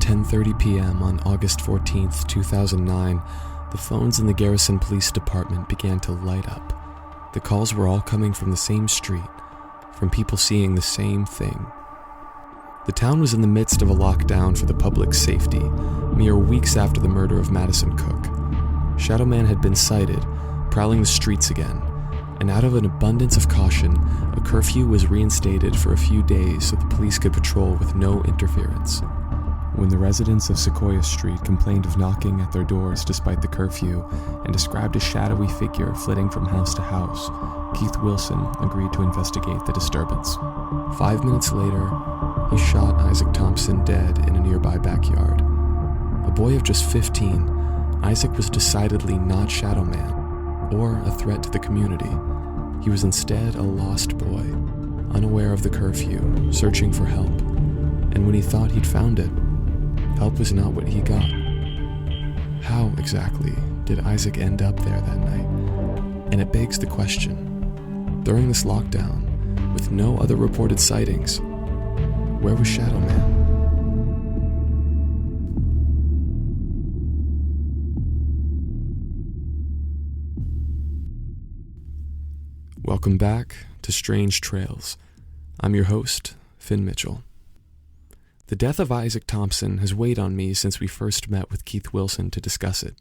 10:30 p.m. on August 14th, 2009, the phones in the Garrison Police Department began to light up. The calls were all coming from the same street, from people seeing the same thing. The town was in the midst of a lockdown for the public's safety, mere weeks after the murder of Madison Cook. Shadow Man had been sighted, prowling the streets again, and out of an abundance of caution, a curfew was reinstated for a few days so the police could patrol with no interference. When the residents of Sequoia Street complained of knocking at their doors despite the curfew and described a shadowy figure flitting from house to house, Keith Wilson agreed to investigate the disturbance. 5 minutes later, he shot Isaac Thompson dead in a nearby backyard. A boy of just 15, Isaac was decidedly not Shadow Man or a threat to the community. He was instead a lost boy, unaware of the curfew, searching for help. And when he thought he'd found it, help was not what he got. How exactly did Isaac end up there that night? And it begs the question, during this lockdown, with no other reported sightings, where was Shadow Man? Welcome back to Strange Trails. I'm your host, Finn Mitchell. The death of Isaac Thompson has weighed on me since we first met with Keith Wilson to discuss it.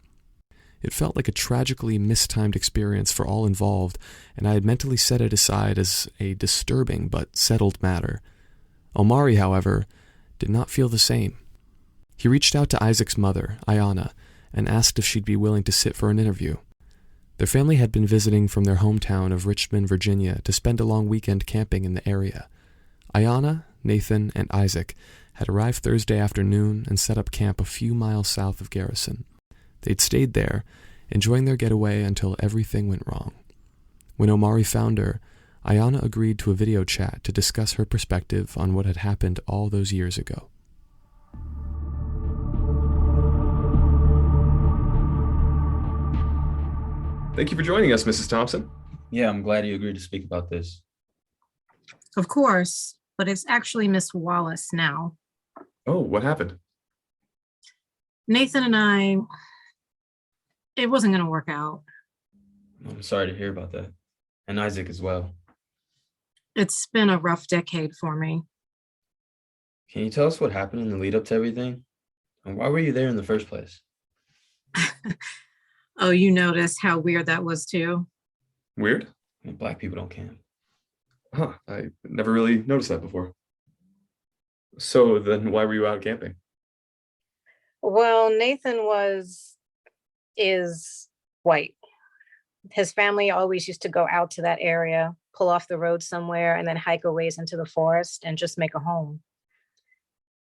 It felt like a tragically mistimed experience for all involved, and I had mentally set it aside as a disturbing but settled matter. Omari, however, did not feel the same. He reached out to Isaac's mother, Ayanna, and asked if she'd be willing to sit for an interview. Their family had been visiting from their hometown of Richmond, Virginia, to spend a long weekend camping in the area. Ayanna, Nathan, and Isaac had arrived Thursday afternoon and set up camp a few miles south of Garrison. They'd stayed there, enjoying their getaway until everything went wrong. When Omari found her, Ayanna agreed to a video chat to discuss her perspective on what had happened all those years ago. Thank you for joining us, Mrs. Thompson. Yeah, I'm glad you agreed to speak about this. Of course, but it's actually Miss Wallace now. Oh, what happened? Nathan and I, it wasn't going to work out. I'm sorry to hear about that. And Isaac as well. It's been a rough decade for me. Can you tell us what happened in the lead up to everything? And why were you there in the first place? Oh, you noticed how weird that was too? Weird? Black people don't camp. Huh, I never really noticed that before. So then why were you out camping? Well, Nathan is white. His family always used to go out to that area, pull off the road somewhere, and then hike a ways into the forest and just make a home.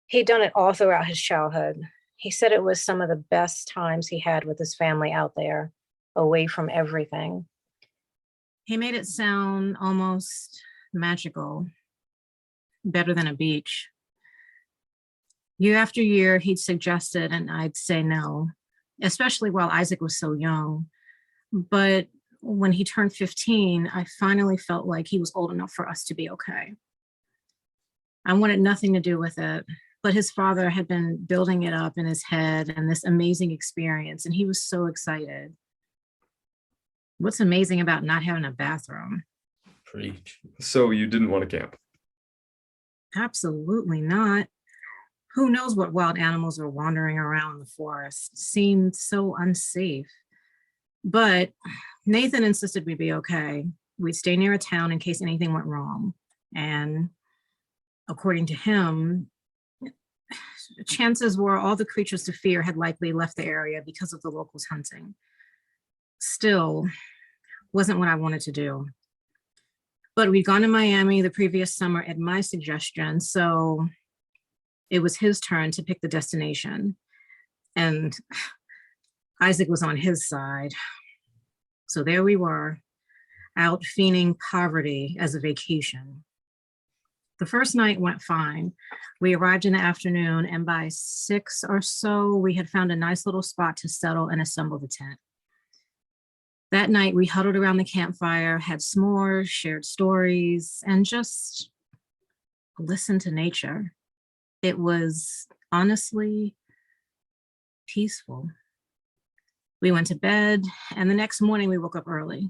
He'd done it all throughout his childhood. He said it was some of the best times he had with his family out there, away from everything. He made it sound almost magical, better than a beach. Year after year, he'd suggested, and I'd say no, especially while Isaac was so young. But when he turned 15, I finally felt like he was old enough for us to be okay. I wanted nothing to do with it, but his father had been building it up in his head and this amazing experience, and he was so excited. What's amazing about not having a bathroom? Preach. So you didn't want to camp? Absolutely not. Who knows what wild animals are wandering around the forest? It seemed so unsafe. But Nathan insisted we'd be okay. We'd stay near a town in case anything went wrong. And according to him, chances were all the creatures to fear had likely left the area because of the locals hunting. Still, wasn't what I wanted to do. But we'd gone to Miami the previous summer at my suggestion, so it was his turn to pick the destination. And Isaac was on his side. So there we were, out fiending poverty as a vacation. The first night went fine. We arrived in the afternoon, and by 6 or so, we had found a nice little spot to settle and assemble the tent. That night, we huddled around the campfire, had s'mores, shared stories, and just listened to nature. It was honestly peaceful. We went to bed, and the next morning we woke up early.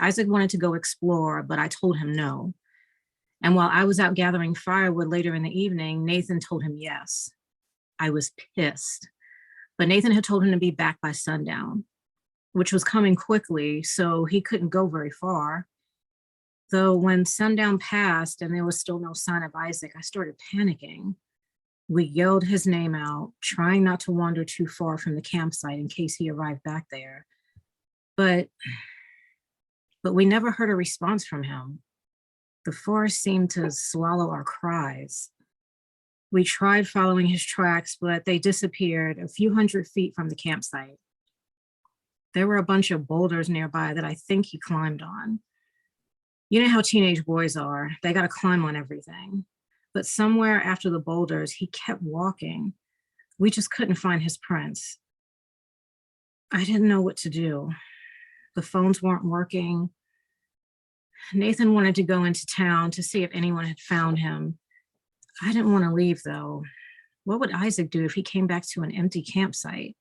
Isaac wanted to go explore, but I told him no. And while I was out gathering firewood later in the evening, Nathan told him yes. I was pissed, but Nathan had told him to be back by sundown, which was coming quickly, so he couldn't go very far. Though when sundown passed and there was still no sign of Isaac, I started panicking. We yelled his name out, trying not to wander too far from the campsite in case he arrived back there. But we never heard a response from him. The forest seemed to swallow our cries. We tried following his tracks, but they disappeared a few hundred feet from the campsite. There were a bunch of boulders nearby that I think he climbed on. You know how teenage boys are. They got to climb on everything. But somewhere after the boulders, he kept walking. We just couldn't find his prints. I didn't know what to do. The phones weren't working. Nathan wanted to go into town to see if anyone had found him. I didn't want to leave, though. What would Isaac do if he came back to an empty campsite?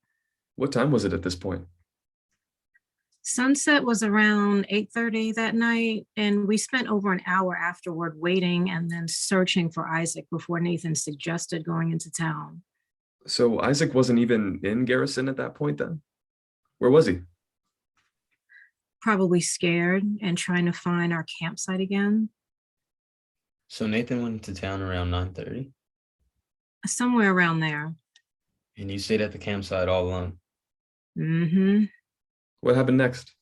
What time was it at this point? Sunset was around 8:30 that night, and we spent over an hour afterward waiting and then searching for Isaac before Nathan suggested going into town. So Isaac wasn't even in Garrison at that point then? Where was he? Probably scared and trying to find our campsite again. So Nathan went to town around 9:30, Somewhere around there. and you stayed at the campsite all alone. Mm-hmm. What happened next?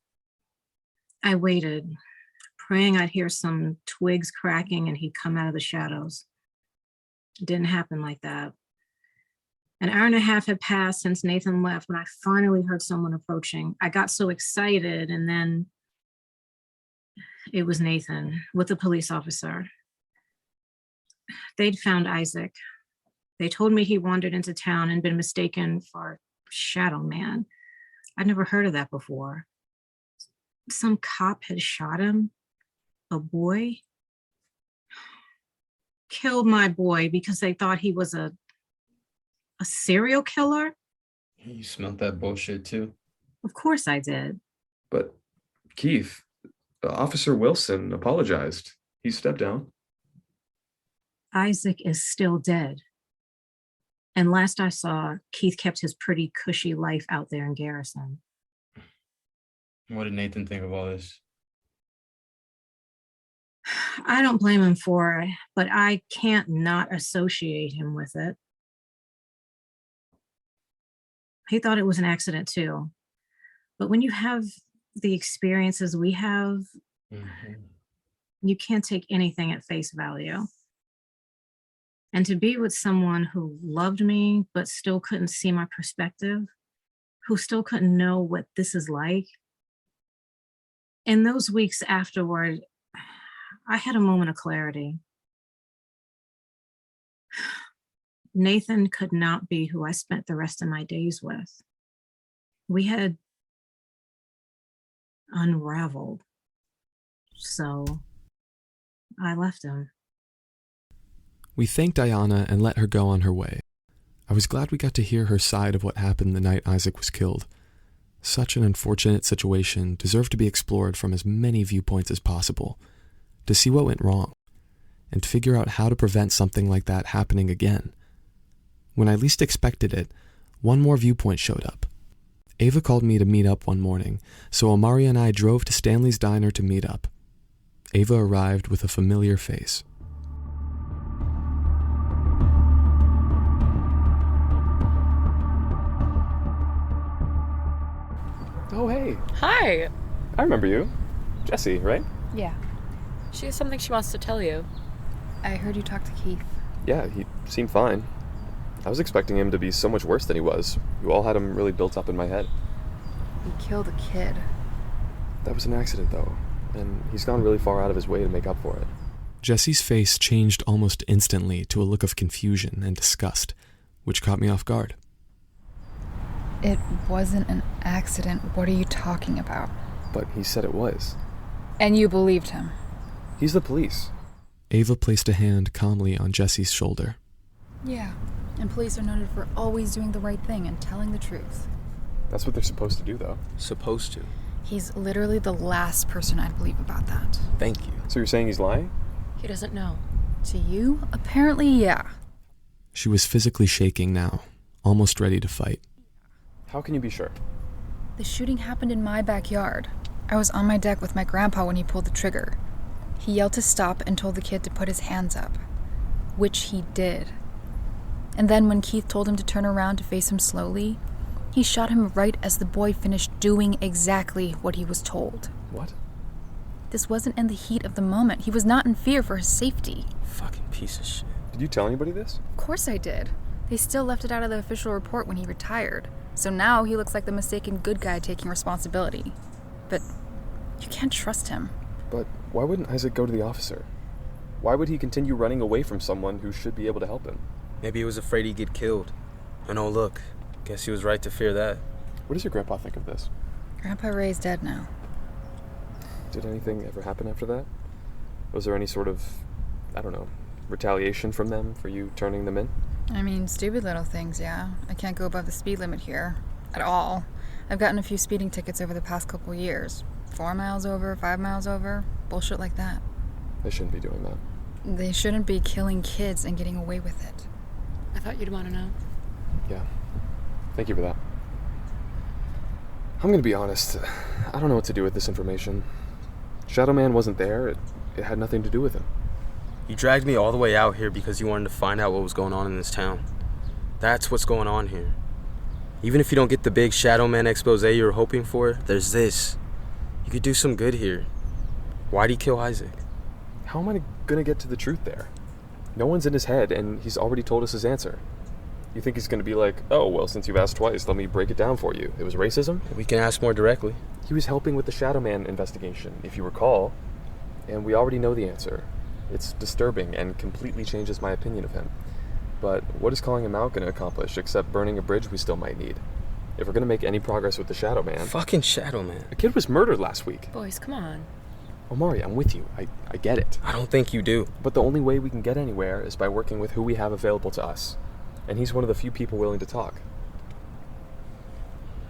I waited, praying I'd hear some twigs cracking and he'd come out of the shadows. It didn't happen like that. An hour and a half had passed since Nathan left when I finally heard someone approaching. I got so excited, and then it was Nathan with a police officer. They'd found Isaac. They told me he wandered into town and been mistaken for Shadow Man. I'd never heard of that before. Some cop had shot him. A boy. Killed my boy because they thought he was a serial killer? You smelled that bullshit too. Of course I did. But Keith, Officer Wilson apologized. He stepped down. Isaac is still dead. And last I saw, Keith kept his pretty cushy life out there in Garrison. What did Nathan think of all this? I don't blame him for it, but I can't not associate him with it. He thought it was an accident too. But when you have the experiences we have, you can't take anything at face value. And to be with someone who loved me, but still couldn't see my perspective, who still couldn't know what this is like. In those weeks afterward, I had a moment of clarity. Nathan could not be who I spent the rest of my days with. We had unraveled. So I left him. We thanked Ayanna and let her go on her way. I was glad we got to hear her side of what happened the night Isaac was killed. Such an unfortunate situation deserved to be explored from as many viewpoints as possible, to see what went wrong, and figure out how to prevent something like that happening again. When I least expected it, one more viewpoint showed up. Ava called me to meet up one morning, so Omari and I drove to Stanley's diner to meet up. Ava arrived with a familiar face. Oh, hey. Hi. I remember you. Jessie, right? Yeah. She has something she wants to tell you. I heard you talk to Keith. Yeah, he seemed fine. I was expecting him to be so much worse than he was. You all had him really built up in my head. He killed a kid. That was an accident, though, and he's gone really far out of his way to make up for it. Jessie's face changed almost instantly to a look of confusion and disgust, which caught me off guard. It wasn't an accident. What are you talking about? But he said it was. And you believed him? He's the police. Ava placed a hand calmly on Jessie's shoulder. Yeah, And police are noted for always doing the right thing and telling the truth. That's what they're supposed to do, though. Supposed to. He's literally the last person I'd believe about that. Thank you. So you're saying he's lying? He doesn't know. To you? Apparently, yeah. She was physically shaking now, almost ready to fight. How can you be sure? The shooting happened in my backyard. I was on my deck with my grandpa when he pulled the trigger. He yelled to stop and told the kid to put his hands up, which he did. And then when Keith told him to turn around to face him slowly, he shot him right as the boy finished doing exactly what he was told. What? This wasn't in the heat of the moment. He was not in fear for his safety. Fucking piece of shit. Did you tell anybody this? Of course I did. They still left it out of the official report when he retired. So now he looks like the mistaken good guy taking responsibility. But you can't trust him. But why wouldn't Isaac go to the officer? Why would he continue running away from someone who should be able to help him? Maybe he was afraid he'd get killed. And oh look, guess he was right to fear that. What does your grandpa think of this? Grandpa Ray's dead now. Did anything ever happen after that? Was there any sort of, I don't know, retaliation from them for you turning them in? I mean, stupid little things, yeah. I can't go above the speed limit here. At all. I've gotten a few speeding tickets over the past couple years. 4 miles over, 5 miles over. Bullshit like that. They shouldn't be doing that. They shouldn't be killing kids and getting away with it. I thought you'd want to know. Yeah. Thank you for that. I'm gonna be honest. I don't know what to do with this information. Shadow Man wasn't there. It had nothing to do with him. You dragged me all the way out here because you wanted to find out what was going on in this town. That's what's going on here. Even if you don't get the big Shadow Man expose you were hoping for, there's this. You could do some good here. Why'd he kill Isaac? How am I gonna get to the truth there? No one's in his head, and he's already told us his answer. You think he's gonna be like, oh, well, since you've asked twice, let me break it down for you. It was racism? We can ask more directly. He was helping with the Shadow Man investigation, if you recall. And we already know the answer. It's disturbing and completely changes my opinion of him. But what is calling him out going to accomplish except burning a bridge we still might need? If we're going to make any progress with the Shadow Man... Fucking Shadow Man. A kid was murdered last week. Boys, come on. Omari, I'm with you. I get it. I don't think you do. But the only way we can get anywhere is by working with who we have available to us. And he's one of the few people willing to talk.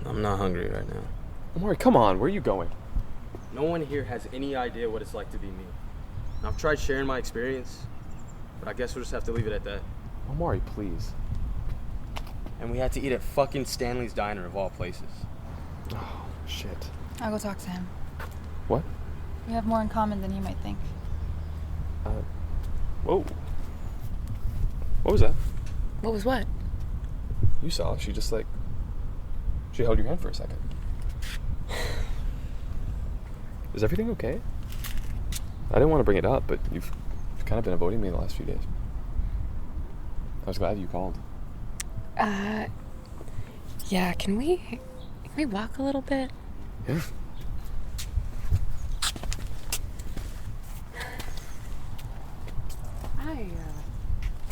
I'm not hungry right now. Omari, come on. Where are you going? No one here has any idea what it's like to be me. And I've tried sharing my experience, but I guess we'll just have to leave it at that. Omari, please. And we had to eat at fucking Stanley's Diner of all places. Oh, shit. I'll go talk to him. What? We have more in common than you might think. Whoa. What was that? What was what? You saw. She just, she held your hand for a second. Is everything okay? I didn't want to bring it up, but you've kind of been avoiding me the last few days. I was glad you called. Yeah, can we walk a little bit? Yeah.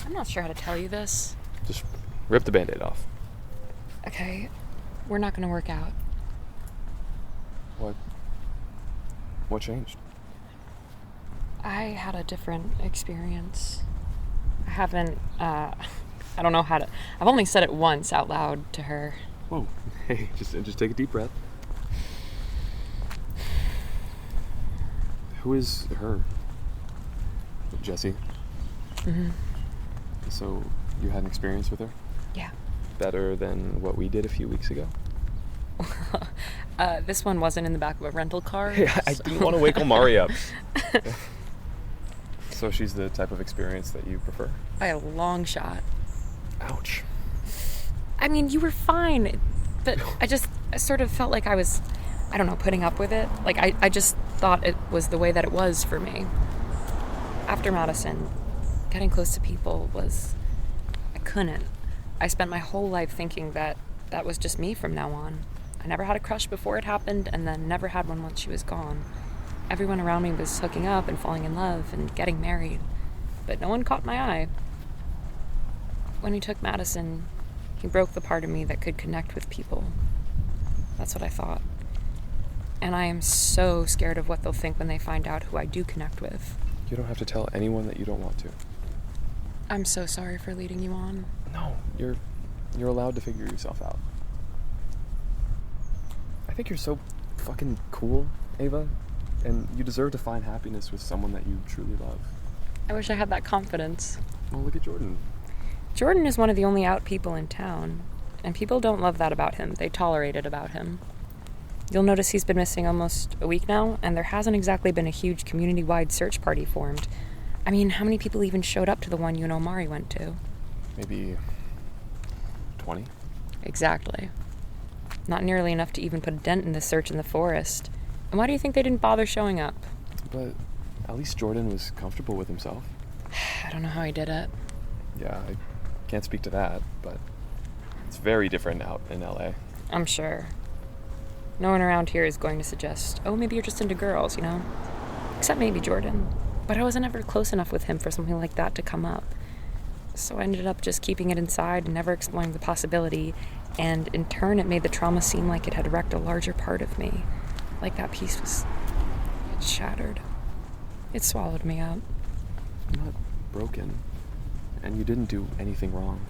I'm not sure how to tell you this. Just rip the Band-Aid off. Okay, we're not gonna work out. What changed? I had a different experience. I haven't, I don't know how to, I've only said it once out loud to her. Whoa. Hey, just take a deep breath. Who is her? Jessie? Mm-hmm. So, you had an experience with her? Yeah. Better than what we did a few weeks ago? This one wasn't in the back of a rental car. Hey, I didn't want to wake Omari up. So she's the type of experience that you prefer? By a long shot. Ouch. I mean, you were fine, but I sort of felt like I was, I don't know, putting up with it. Like, I just thought it was the way that it was for me. After Madison, getting close to people I couldn't. I spent my whole life thinking that was just me from now on. I never had a crush before it happened, and then never had one once she was gone. Everyone around me was hooking up and falling in love and getting married, but no one caught my eye. When he took Madison, he broke the part of me that could connect with people. That's what I thought. And I am so scared of what they'll think when they find out who I do connect with. You don't have to tell anyone that you don't want to. I'm so sorry for leading you on. No, you're allowed to figure yourself out. I think you're so fucking cool, Ava, and you deserve to find happiness with someone that you truly love. I wish I had that confidence. Well, look at Jordan. Jordan is one of the only out people in town, and people don't love that about him. They tolerate it about him. You'll notice he's been missing almost a week now, and there hasn't exactly been a huge community-wide search party formed. I mean, how many people even showed up to the one you and Omari went to? Maybe 20? Exactly. Not nearly enough to even put a dent in the search in the forest. And why do you think they didn't bother showing up? But at least Jordan was comfortable with himself. I don't know how he did it. Yeah, I can't speak to that, but it's very different out in LA. I'm sure. No one around here is going to suggest, oh, maybe you're just into girls, you know? Except maybe Jordan. But I wasn't ever close enough with him for something like that to come up. So I ended up just keeping it inside and never exploring the possibility, and in turn it made the trauma seem like it had wrecked a larger part of me. Like that piece was... it shattered. It swallowed me up. You're not broken, and you didn't do anything wrong.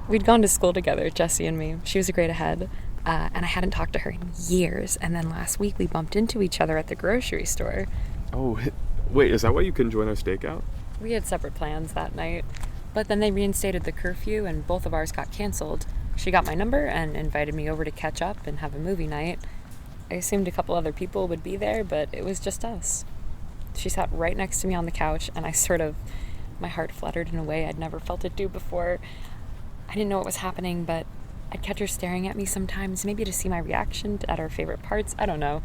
We'd gone to school together, Jessie and me. She was a grade ahead, and I hadn't talked to her in years, and then last week we bumped into each other at the grocery store. Oh, wait, is that why you couldn't join our stakeout? We had separate plans that night, but then they reinstated the curfew and both of ours got canceled. She got my number and invited me over to catch up and have a movie night. I assumed a couple other people would be there, but it was just us. She sat right next to me on the couch, and my heart fluttered in a way I'd never felt it do before. I didn't know what was happening, but I'd catch her staring at me sometimes, maybe to see my reaction at our favorite parts. I don't know.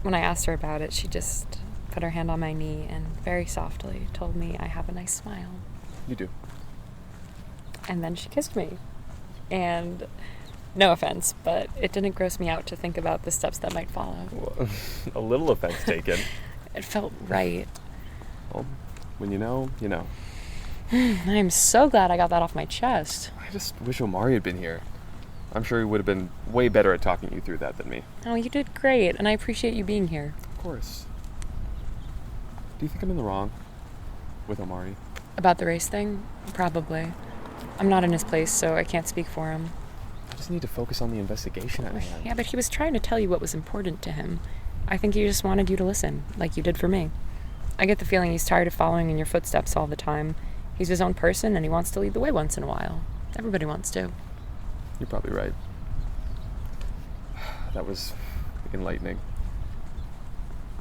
When I asked her about it, she just put her hand on my knee and very softly told me I have a nice smile. You do. And then she kissed me. And no offense, but it didn't gross me out to think about the steps that might follow. Well, a little offense taken. It felt right. Well, when you know, you know. I'm so glad I got that off my chest. I just wish Omari had been here. I'm sure he would have been way better at talking you through that than me. Oh, you did great, and I appreciate you being here. Of course. Do you think I'm in the wrong with Omari? About the race thing? Probably. I'm not in his place, so I can't speak for him. I just need to focus on the investigation at hand. Yeah, but he was trying to tell you what was important to him. I think he just wanted you to listen, like you did for me. I get the feeling he's tired of following in your footsteps all the time. He's his own person, and he wants to lead the way once in a while. Everybody wants to. You're probably right. That was enlightening.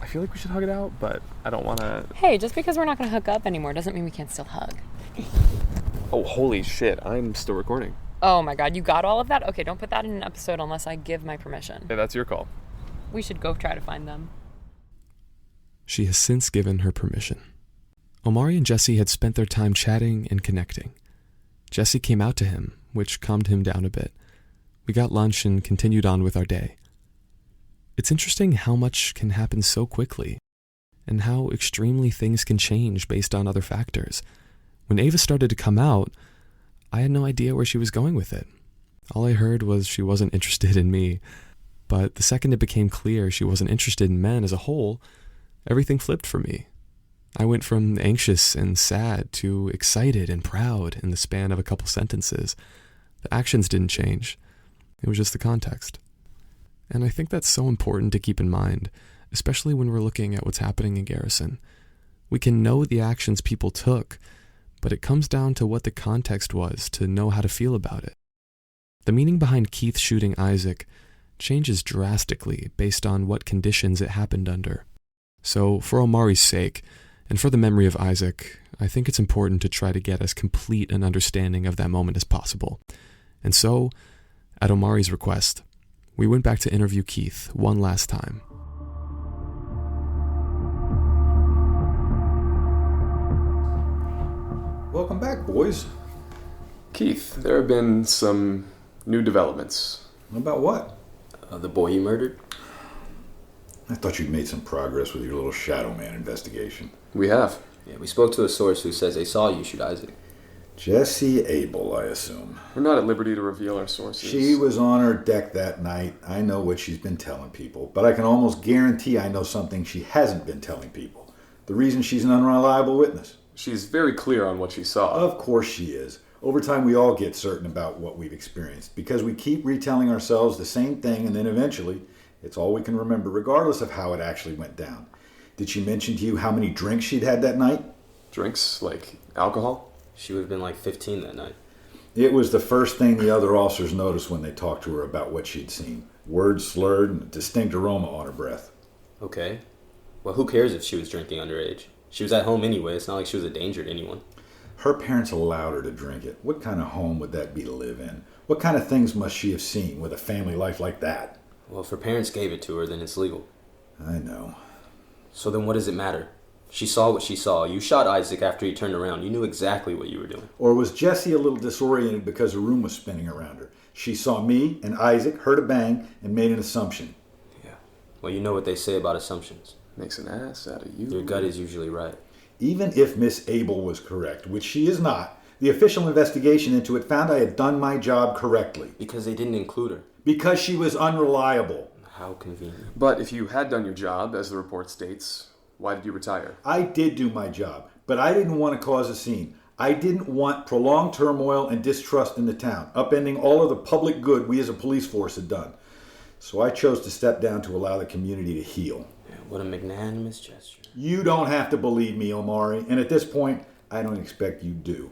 I feel like we should hug it out, but I don't want to... Hey, just because we're not going to hook up anymore doesn't mean we can't still hug. Oh, holy shit. I'm still recording. Oh my god, you got all of that? Okay, don't put that in an episode unless I give my permission. Hey, that's your call. We should go try to find them. She has since given her permission. Omari and Jessie had spent their time chatting and connecting. Jessie came out to him, which calmed him down a bit. We got lunch and continued on with our day. It's interesting how much can happen so quickly, and how extremely things can change based on other factors. When Ava started to come out, I had no idea where she was going with it. All I heard was she wasn't interested in me. But the second it became clear she wasn't interested in men as a whole, everything flipped for me. I went from anxious and sad to excited and proud in the span of a couple sentences. The actions didn't change. It was just the context. And I think that's so important to keep in mind, especially when we're looking at what's happening in Garrison. We can know the actions people took, but it comes down to what the context was to know how to feel about it. The meaning behind Keith shooting Isaac changes drastically based on what conditions it happened under. So, for Omari's sake, and for the memory of Isaac, I think it's important to try to get as complete an understanding of that moment as possible. And so, at Omari's request, we went back to interview Keith one last time. Welcome back, boys. Keith, there have been some new developments. About what? The boy you murdered? I thought you'd made some progress with your little Shadow Man investigation. We have. Yeah, we spoke to a source who says they saw you shoot Isaac. Jessie Abel, I assume. We're not at liberty to reveal our sources. She was on her deck that night. I know what she's been telling people, but I can almost guarantee I know something she hasn't been telling people. The reason she's an unreliable witness. She's very clear on what she saw. Of course she is. Over time, we all get certain about what we've experienced because we keep retelling ourselves the same thing, and then eventually, it's all we can remember, regardless of how it actually went down. Did she mention to you how many drinks she'd had that night? Drinks? Like alcohol? She would have been like 15 that night. It was the first thing the other officers noticed when they talked to her about what she'd seen. Words slurred and a distinct aroma on her breath. Okay. Well, who cares if she was drinking underage? She was at home anyway. It's not like she was a danger to anyone. Her parents allowed her to drink it. What kind of home would that be to live in? What kind of things must she have seen with a family life like that? Well, if her parents gave it to her, then it's legal. I know. So then what does it matter? She saw what she saw. You shot Isaac after he turned around. You knew exactly what you were doing. Or was Jessie a little disoriented because the room was spinning around her? She saw me and Isaac, heard a bang, and made an assumption. Yeah. Well, you know what they say about assumptions. Makes an ass out of you. Your gut is usually right. Even if Miss Abel was correct, which she is not, the official investigation into it found I had done my job correctly. Because they didn't include her. Because she was unreliable. How convenient. But if you had done your job, as the report states, why did you retire? I did do my job, but I didn't want to cause a scene. I didn't want prolonged turmoil and distrust in the town, upending all of the public good we as a police force had done. So I chose to step down to allow the community to heal. Yeah, what a magnanimous gesture. You don't have to believe me, Omari, and at this point, I don't expect you do.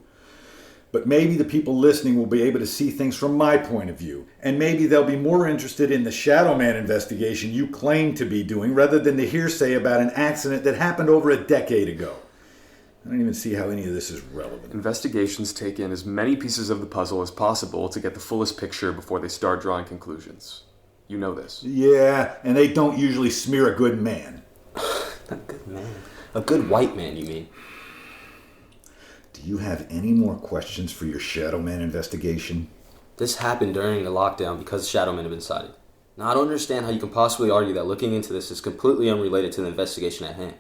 But maybe the people listening will be able to see things from my point of view, and maybe they'll be more interested in the Shadow Man investigation you claim to be doing rather than the hearsay about an accident that happened over a decade ago. I don't even see how any of this is relevant. Investigations take in as many pieces of the puzzle as possible to get the fullest picture before they start drawing conclusions. You know this. Yeah, and they don't usually smear a good man. A good man? A good white man, you mean? Do you have any more questions for your Shadow Man investigation? This happened during the lockdown because Shadow Men have been sighted. Now, I don't understand how you can possibly argue that looking into this is completely unrelated to the investigation at hand.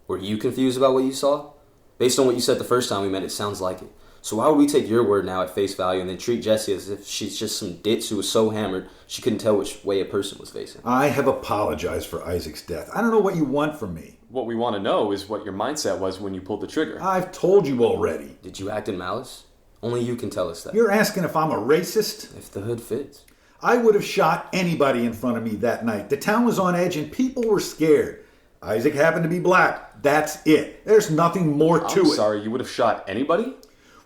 Were you confused about what you saw? Based on what you said the first time we met, it sounds like it. So why would we take your word now at face value and then treat Jessie as if she's just some ditz who was so hammered she couldn't tell which way a person was facing? I have apologized for Isaac's death. I don't know what you want from me. What we want to know is what your mindset was when you pulled the trigger. I've told you already. Did you act in malice? Only you can tell us that. You're asking if I'm a racist? If the hood fits. I would have shot anybody in front of me that night. The town was on edge and people were scared. Isaac happened to be black. That's it. There's nothing more to it. I'm sorry, you would have shot anybody?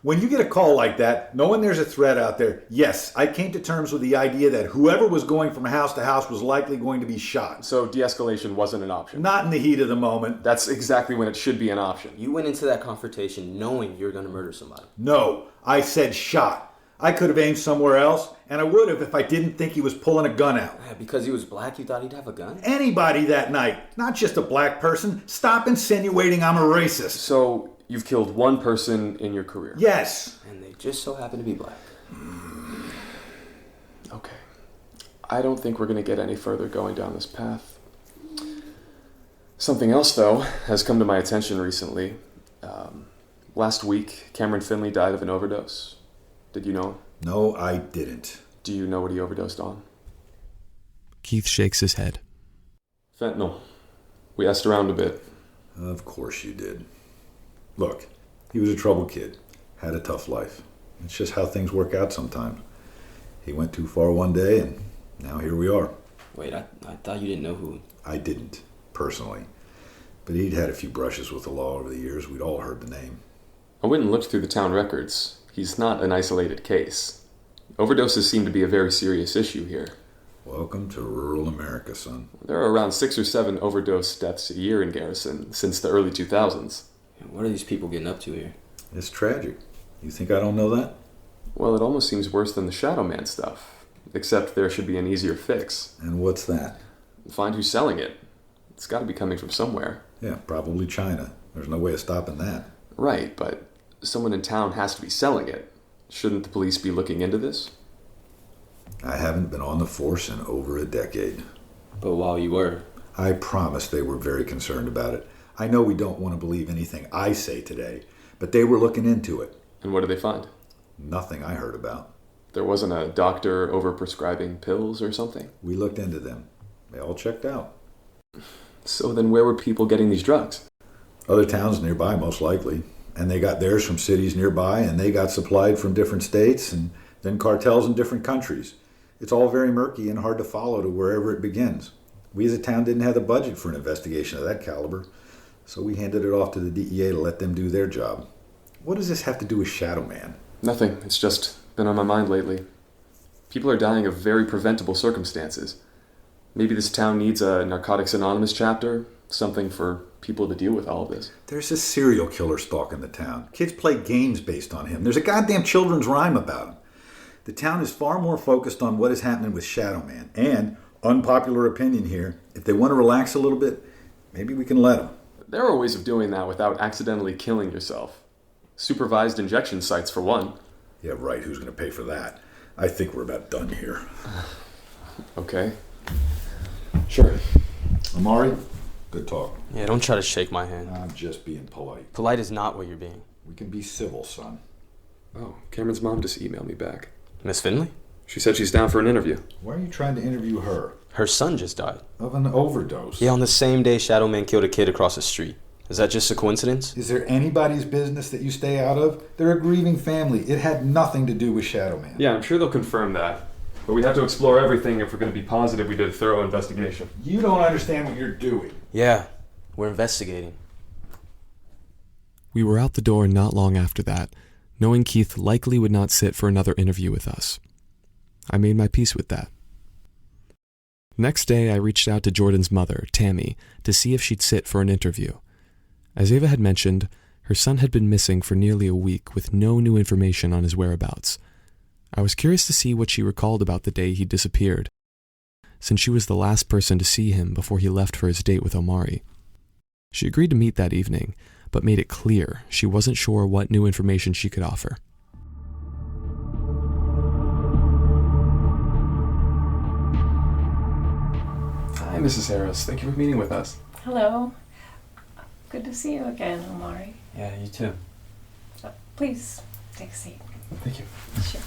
When you get a call like that, knowing there's a threat out there, yes, I came to terms with the idea that whoever was going from house to house was likely going to be shot. So de-escalation wasn't an option? Not in the heat of the moment. That's exactly when it should be an option. You went into that confrontation knowing you were going to murder somebody. No, I said shot. I could have aimed somewhere else, and I would have if I didn't think he was pulling a gun out. Because he was black, you thought he'd have a gun? Anybody that night, not just a black person. Stop insinuating I'm a racist. So you've killed one person in your career? Yes. And they just so happen to be black. Okay. I don't think we're going to get any further going down this path. Something else, though, has come to my attention recently. Last week, Cameron Finley died of an overdose. Did you know him? No, I didn't. Do you know what he overdosed on? Keith shakes his head. Fentanyl. We asked around a bit. Of course you did. Look, he was a troubled kid. Had a tough life. It's just how things work out sometimes. He went too far one day, and now here we are. Wait, I thought you didn't know who... I didn't, personally. But he'd had a few brushes with the law over the years. We'd all heard the name. I went and looked through the town records. He's not an isolated case. Overdoses seem to be a very serious issue here. Welcome to rural America, son. There are around 6 or 7 overdose deaths a year in Garrison since the early 2000s. What are these people getting up to here? It's tragic. You think I don't know that? Well, it almost seems worse than the Shadow Man stuff. Except there should be an easier fix. And what's that? Find who's selling it. It's got to be coming from somewhere. Yeah, probably China. There's no way of stopping that. Right, but someone in town has to be selling it. Shouldn't the police be looking into this? I haven't been on the force in over a decade. But while you were... I promise they were very concerned about it. I know we don't want to believe anything I say today, but they were looking into it. And what did they find? Nothing I heard about. There wasn't a doctor overprescribing pills or something? We looked into them. They all checked out. So then where were people getting these drugs? Other towns nearby, most likely. And they got theirs from cities nearby, and they got supplied from different states, and then cartels in different countries. It's all very murky and hard to follow to wherever it begins. We as a town didn't have the budget for an investigation of that caliber, so we handed it off to the DEA to let them do their job. What does this have to do with Shadow Man? Nothing. It's just been on my mind lately. People are dying of very preventable circumstances. Maybe this town needs a Narcotics Anonymous chapter, something for people to deal with all of this. There's a serial killer stalking the town. Kids play games based on him. There's a goddamn children's rhyme about him. The town is far more focused on what is happening with Shadow Man. And, unpopular opinion here, if they want to relax a little bit, maybe we can let them. There are ways of doing that without accidentally killing yourself. Supervised injection sites, for one. Yeah, right. Who's going to pay for that? I think we're about done here. Okay. Sure. Omari, good talk. Yeah, don't try to shake my hand. I'm just being polite. Polite is not what you're being. We can be civil, son. Oh, Cameron's mom just emailed me back. Miss Finley? She said she's down for an interview. Why are you trying to interview her? Her son just died. Of an overdose. Yeah, on the same day Shadow Man killed a kid across the street. Is that just a coincidence? Is there anybody's business that you stay out of? They're a grieving family. It had nothing to do with Shadow Man. Yeah, I'm sure they'll confirm that. But we have to explore everything if we're going to be positive we did a thorough investigation. You don't understand what you're doing. Yeah, we're investigating. We were out the door not long after that, knowing Keith likely would not sit for another interview with us. I made my peace with that. Next day, I reached out to Jordan's mother, Tammy, to see if she'd sit for an interview. As Ava had mentioned, her son had been missing for nearly a week with no new information on his whereabouts. I was curious to see what she recalled about the day he disappeared, since she was the last person to see him before he left for his date with Omari. She agreed to meet that evening, but made it clear she wasn't sure what new information she could offer. Hi, Mrs. Harris. Thank you for meeting with us. Hello. Good to see you again, Omari. Yeah, you too. Please, take a seat. Thank you. Sure.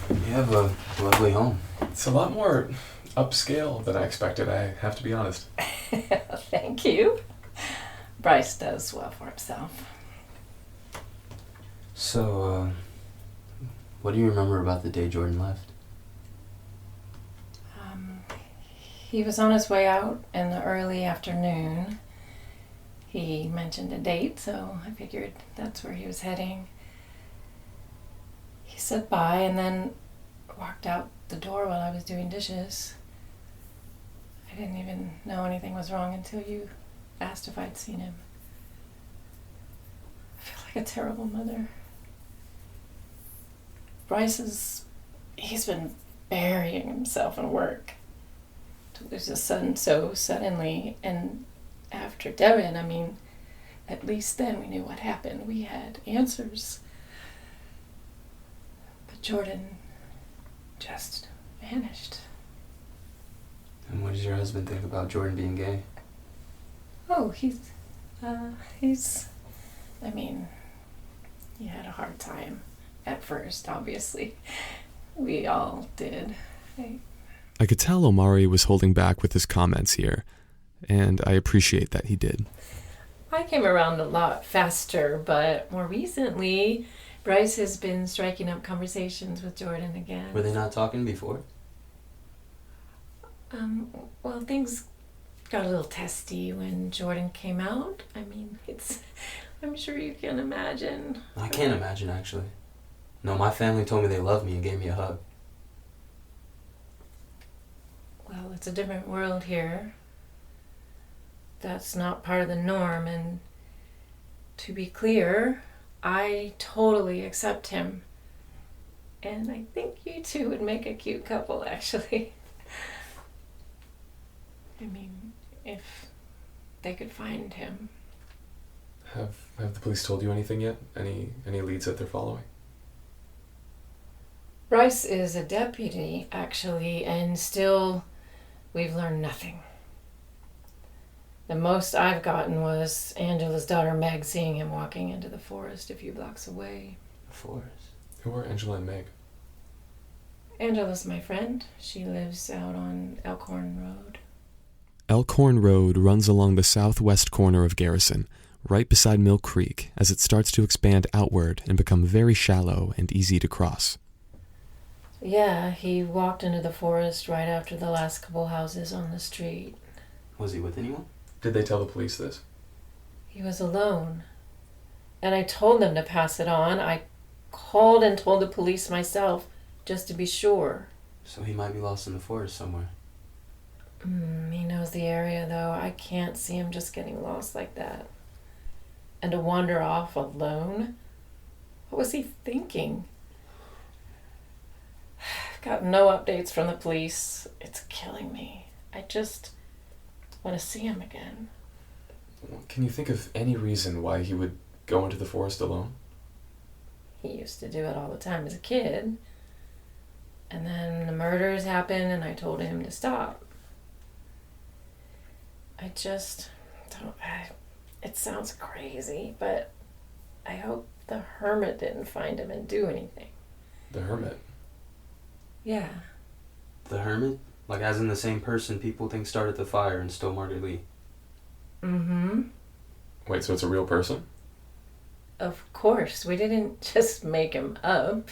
You have a lovely home. It's a lot more upscale than I expected, I have to be honest. Thank you. Bryce does well for himself. So, what do you remember about the day Jordan left? He was on his way out in the early afternoon. He mentioned a date, so I figured that's where he was heading. He said bye and then walked out the door while I was doing dishes. I didn't even know anything was wrong until you asked if I'd seen him. I feel like a terrible mother. He's been burying himself in work to lose his son so suddenly, and after Devin, at least then we knew what happened. We had answers. But Jordan just vanished. And what does your husband think about Jordan being gay? Oh, he had a hard time at first, obviously. We all did. I could tell Omari was holding back with his comments here, and I appreciate that he did. I came around a lot faster, but more recently, Bryce has been striking up conversations with Jordan again. Were they not talking before? Well, things got a little testy when Jordan came out. I'm sure you can imagine. I can't imagine, actually. No, my family told me they loved me and gave me a hug. Well, it's a different world here. That's not part of the norm, and to be clear, I totally accept him. And I think you two would make a cute couple, actually. If they could find him. Have the police told you anything yet? Any leads that they're following? Bryce is a deputy, actually, and still we've learned nothing. The most I've gotten was Angela's daughter Meg seeing him walking into the forest a few blocks away. The forest? Who are Angela and Meg? Angela's my friend. She lives out on Elkhorn Road. Elkhorn Road runs along the southwest corner of Garrison, right beside Mill Creek as it starts to expand outward and become very shallow and easy to cross. Yeah, he walked into the forest right after the last couple houses on the street. Was he with anyone? Did they tell the police this? He was alone. And I told them to pass it on. I called and told the police myself, just to be sure. So he might be lost in the forest somewhere. He knows the area, though. I can't see him just getting lost like that. And to wander off alone? What was he thinking? I've got no updates from the police. It's killing me. I just want to see him again. Can you think of any reason why he would go into the forest alone? He used to do it all the time as a kid. And then the murders happened and I told him to stop. I just don't... It sounds crazy, but I hope the hermit didn't find him and do anything. The hermit? Yeah. The hermit? Like as in the same person people think started the fire and stole Margaret Lee? Mm-hmm. Wait, so it's a real person? Of course. We didn't just make him up.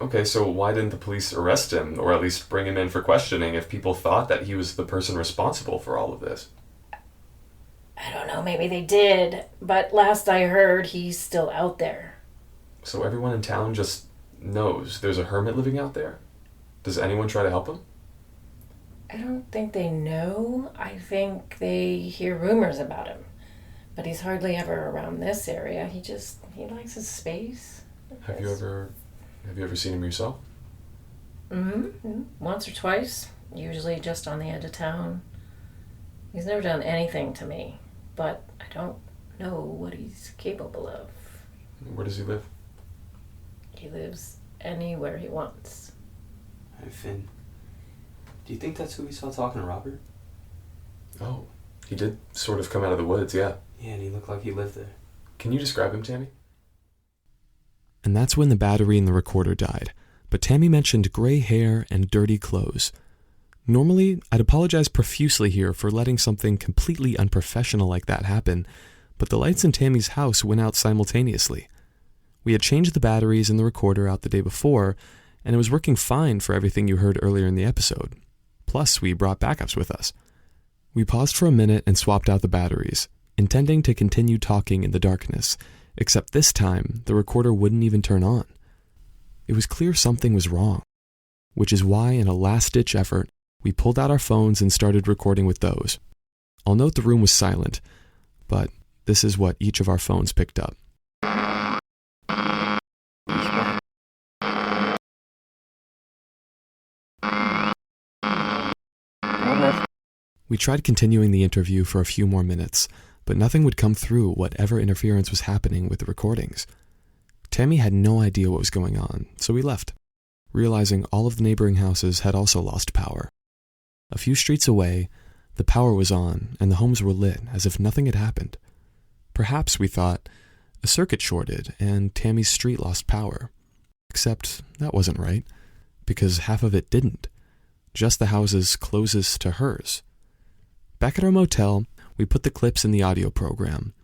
Okay, so why didn't the police arrest him, or at least bring him in for questioning if people thought that he was the person responsible for all of this? I don't know, maybe they did, but last I heard, he's still out there. So everyone in town just knows there's a hermit living out there? Does anyone try to help him? I don't think they know. I think they hear rumors about him. But he's hardly ever around this area. He likes his space. Have you ever seen him yourself? Mm-hmm. Once or twice. Usually just on the edge of town. He's never done anything to me. But I don't know what he's capable of. Where does he live? He lives anywhere he wants. Hey, Finn. Do you think that's who we saw talking to Robert? Oh, he did sort of come out of the woods, yeah. Yeah, and he looked like he lived there. Can you describe him, Tammy? And that's when the battery in the recorder died, but Tammy mentioned gray hair and dirty clothes. Normally, I'd apologize profusely here for letting something completely unprofessional like that happen, but the lights in Tammy's house went out simultaneously. We had changed the batteries in the recorder out the day before, and it was working fine for everything you heard earlier in the episode. Plus, we brought backups with us. We paused for a minute and swapped out the batteries, intending to continue talking in the darkness, except this time, the recorder wouldn't even turn on. It was clear something was wrong, which is why, in a last-ditch effort, we pulled out our phones and started recording with those. I'll note the room was silent, but this is what each of our phones picked up. We tried continuing the interview for a few more minutes, but nothing would come through whatever interference was happening with the recordings. Tammy had no idea what was going on, so we left, realizing all of the neighboring houses had also lost power. A few streets away, the power was on and the homes were lit as if nothing had happened. Perhaps, we thought, a circuit shorted and Tammy's street lost power. Except that wasn't right, because half of it didn't. Just the houses closest to hers. Back at our motel, we put the clips in the audio program.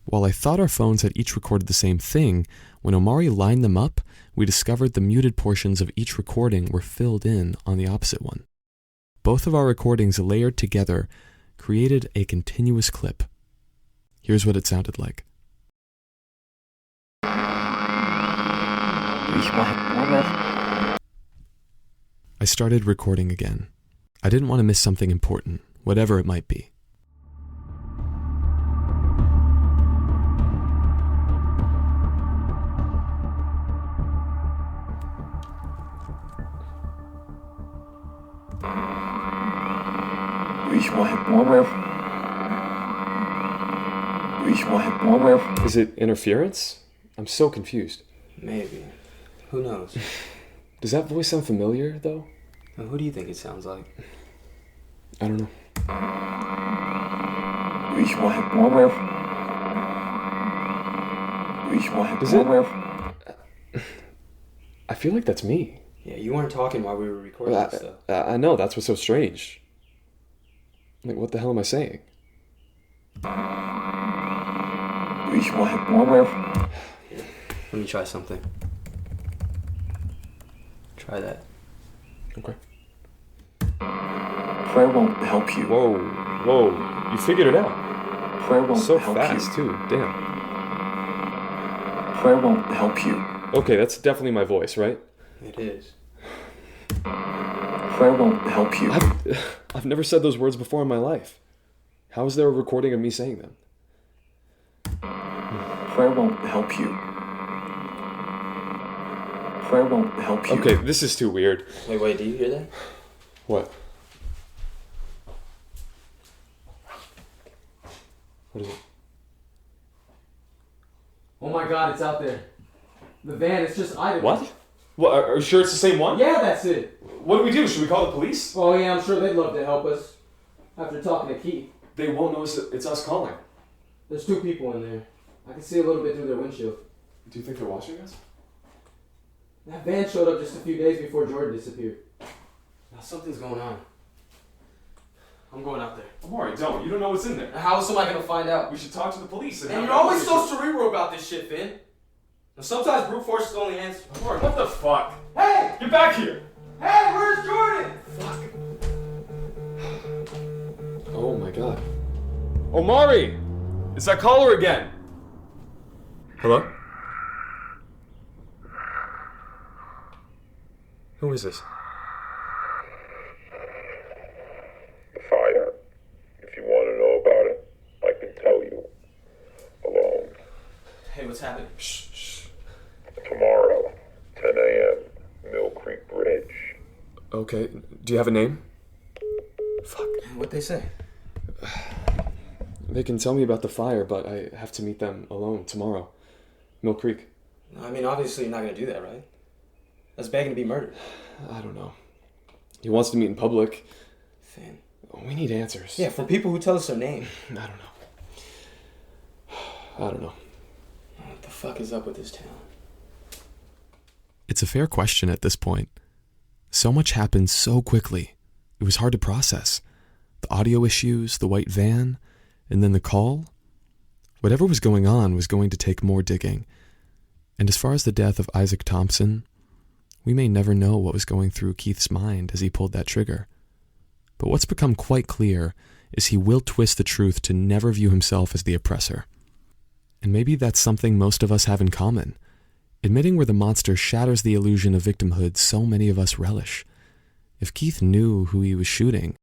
While I thought our phones had each recorded the same thing, when Omari lined them up, we discovered the muted portions of each recording were filled in on the opposite one. Both of our recordings layered together created a continuous clip. Here's what it sounded like. I started recording again. I didn't want to miss something important, whatever it might be. Is it interference? I'm so confused. Maybe. Who knows? Does that voice sound familiar, though? Now, who do you think it sounds like? I don't know. Is it? I feel like that's me. Yeah, you weren't talking while we were recording this stuff. I know, that's what's so strange. Like, what the hell am I saying? Let me try something. Try that. Okay. Prayer won't help you. Whoa. You figured it out. Prayer won't So help fast, you. too. Damn. Prayer won't help you. Okay, that's definitely my voice, right? It is. Prayer won't help you. I've never said those words before in my life. How is there a recording of me saying them? Prayer won't help you. Prayer won't help you. Okay, this is too weird. Wait, do you hear that? What? What is it? Oh my god, it's out there. The van, it's just idle. What? Are you sure it's the same one? Yeah, that's it. What do we do? Should we call the police? Oh yeah, I'm sure they'd love to help us. After talking to Keith. They won't know it's us calling. There's 2 people in there. I can see a little bit through their windshield. Do you think they're watching us? That van showed up just a few days before Jordan disappeared. Now something's going on. I'm going out there. Omari, don't. You don't know what's in there. How else am I gonna find out? We should talk to the police. And you're always so cerebral about this shit, Finn. Now sometimes brute force is the only answer. Omari, what the fuck? Hey! Get back here! Hey, where's Jordan? Fuck. Oh my god. Omari! It's that caller again. Hello? Who is this? The fire. If you want to know about it, I can tell you. Alone. Hey, what's happening? Shh. Tomorrow, 10 a.m., Mill Creek Bridge. Okay. Do you have a name? Fuck. What'd they say? They can tell me about the fire, but I have to meet them alone tomorrow. Mill Creek. I mean, obviously you're not gonna do that, right? That's begging to be murdered. I don't know. He wants to meet in public. Finn. We need answers. Yeah, from people who tell us their name. I don't know. What the fuck is up with this town? It's a fair question at this point. So much happened so quickly. It was hard to process. The audio issues, the white van, and then the call. Whatever was going on was going to take more digging. And as far as the death of Isaac Thompson, we may never know what was going through Keith's mind as he pulled that trigger. But what's become quite clear is he will twist the truth to never view himself as the oppressor. And maybe that's something most of us have in common. Admitting we're the monster shatters the illusion of victimhood so many of us relish. If Keith knew who he was shooting,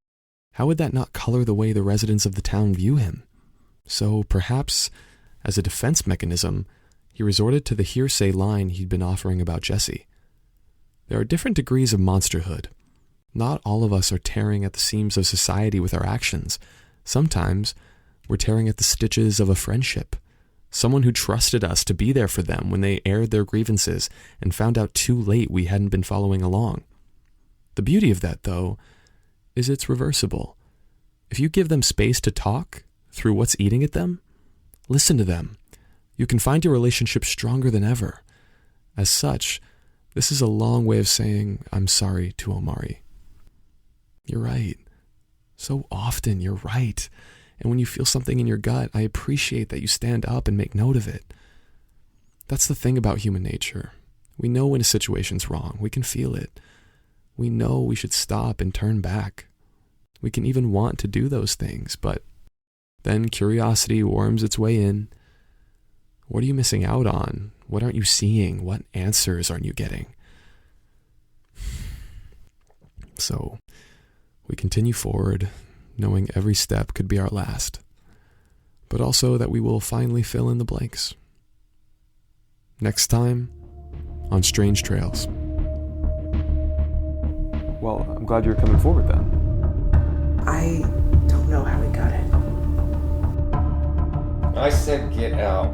how would that not color the way the residents of the town view him? So perhaps, as a defense mechanism, he resorted to the hearsay line he'd been offering about Jessie. There are different degrees of monsterhood. Not all of us are tearing at the seams of society with our actions. Sometimes we're tearing at the stitches of a friendship. Someone who trusted us to be there for them when they aired their grievances and found out too late we hadn't been following along. The beauty of that, though, is it's reversible. If you give them space to talk through what's eating at them, listen to them, you can find your relationship stronger than ever. As such, this is a long way of saying I'm sorry to Omari. You're right. So often you're right. And when you feel something in your gut, I appreciate that you stand up and make note of it. That's the thing about human nature. We know when a situation's wrong. We can feel it. We know we should stop and turn back. We can even want to do those things, but then curiosity worms its way in. What are you missing out on? What aren't you seeing? What answers aren't you getting? So, we continue forward, knowing every step could be our last, but also that we will finally fill in the blanks. Next time, on Strange Trails. Well, I'm glad you're coming forward then. I don't know how he got it. I said get out.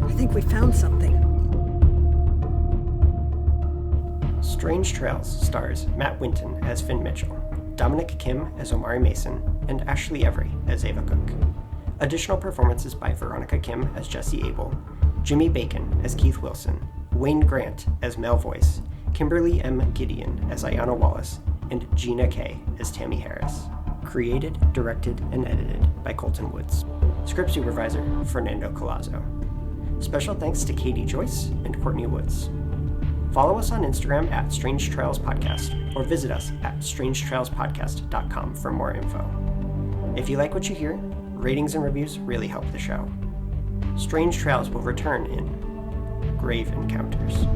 I think we found something. Strange Trails stars Matt Winton as Finn Mitchell, Domenic Kim as Omari Mason, and Ashley Every as Ava Cook. Additional performances by Veronica Kim as Jessie Abel, Jimmy Bacon as Keith Wilson, Wayne Grant as Mel Voice, Kimberly M. Gideon as Ayanna Wallace, and Gena K. as Tammy Harris. Created, directed, and edited by Colton Woods. Script supervisor, Fernando Collazo. Special thanks to Katie Joyce and Courtney Woods. Follow us on Instagram at Strange Trails Podcast, or visit us at strangetrailspodcast.com for more info. If you like what you hear, ratings and reviews really help the show. Strange Trails will return in Grave Encounters.